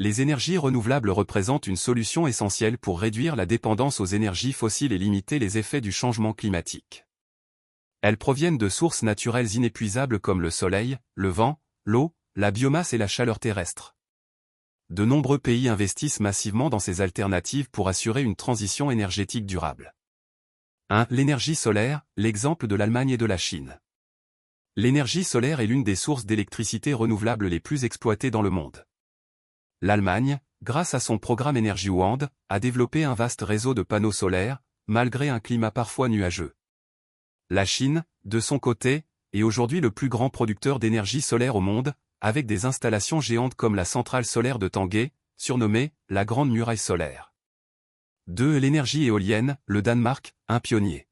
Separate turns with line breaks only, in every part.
les énergies renouvelables représentent une solution essentielle pour réduire la dépendance aux énergies fossiles et limiter les effets du changement climatique. Elles proviennent de sources naturelles inépuisables comme le soleil, le vent, l'eau, la biomasse et la chaleur terrestre. De nombreux pays investissent massivement dans ces alternatives pour assurer une transition énergétique durable. 1. L'énergie solaire, l'exemple de l'Allemagne et de la Chine. L'énergie solaire est l'une des sources d'électricité renouvelable les plus exploitées dans le monde. L'Allemagne, grâce à son programme Energiewende, a développé un vaste réseau de panneaux solaires, malgré un climat parfois nuageux. La Chine, de son côté, est aujourd'hui le plus grand producteur d'énergie solaire au monde, avec des installations géantes comme la centrale solaire de Tangé, surnommée la Grande Muraille solaire. 2. L'énergie éolienne, le Danemark, un pionnier.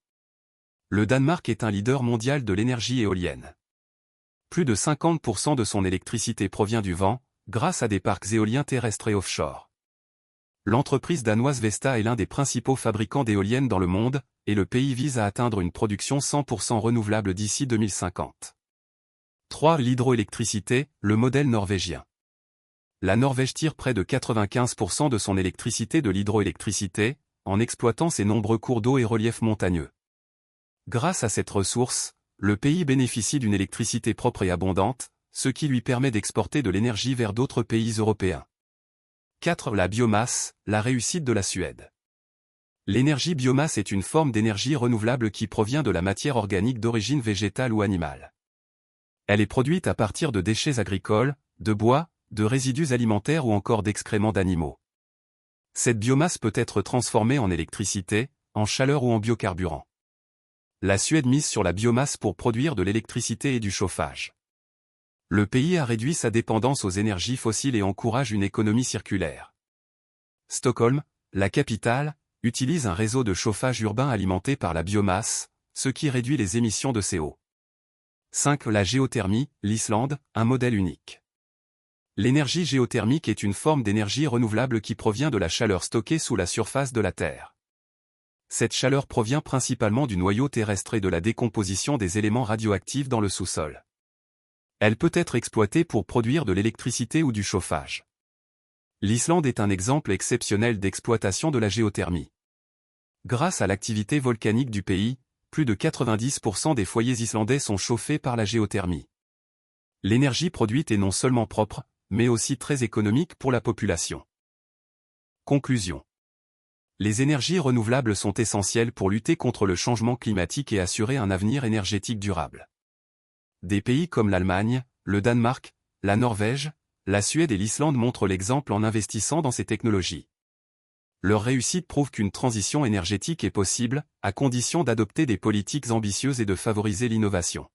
Le Danemark est un leader mondial de l'énergie éolienne. Plus de 50% de son électricité provient du vent, grâce à des parcs éoliens terrestres et offshore. L'entreprise danoise Vestas est l'un des principaux fabricants d'éoliennes dans le monde, et le pays vise à atteindre une production 100% renouvelable d'ici 2050. 3. L'hydroélectricité, le modèle norvégien. La Norvège tire près de 95% de son électricité de l'hydroélectricité, en exploitant ses nombreux cours d'eau et reliefs montagneux. Grâce à cette ressource, le pays bénéficie d'une électricité propre et abondante, ce qui lui permet d'exporter de l'énergie vers d'autres pays européens. 4. La biomasse, la réussite de la Suède. L'énergie biomasse est une forme d'énergie renouvelable qui provient de la matière organique d'origine végétale ou animale. Elle est produite à partir de déchets agricoles, de bois, de résidus alimentaires ou encore d'excréments d'animaux. Cette biomasse peut être transformée en électricité, en chaleur ou en biocarburant. La Suède mise sur la biomasse pour produire de l'électricité et du chauffage. Le pays a réduit sa dépendance aux énergies fossiles et encourage une économie circulaire. Stockholm, la capitale, utilise un réseau de chauffage urbain alimenté par la biomasse, ce qui réduit les émissions de CO. 5. La géothermie, l'Islande, un modèle unique. L'énergie géothermique est une forme d'énergie renouvelable qui provient de la chaleur stockée sous la surface de la Terre. Cette chaleur provient principalement du noyau terrestre et de la décomposition des éléments radioactifs dans le sous-sol. Elle peut être exploitée pour produire de l'électricité ou du chauffage. L'Islande est un exemple exceptionnel d'exploitation de la géothermie. Grâce à l'activité volcanique du pays, plus de 90% des foyers islandais sont chauffés par la géothermie. L'énergie produite est non seulement propre, mais aussi très économique pour la population. Conclusion. Les énergies renouvelables sont essentielles pour lutter contre le changement climatique et assurer un avenir énergétique durable. Des pays comme l'Allemagne, le Danemark, la Norvège, la Suède et l'Islande montrent l'exemple en investissant dans ces technologies. Leur réussite prouve qu'une transition énergétique est possible, à condition d'adopter des politiques ambitieuses et de favoriser l'innovation.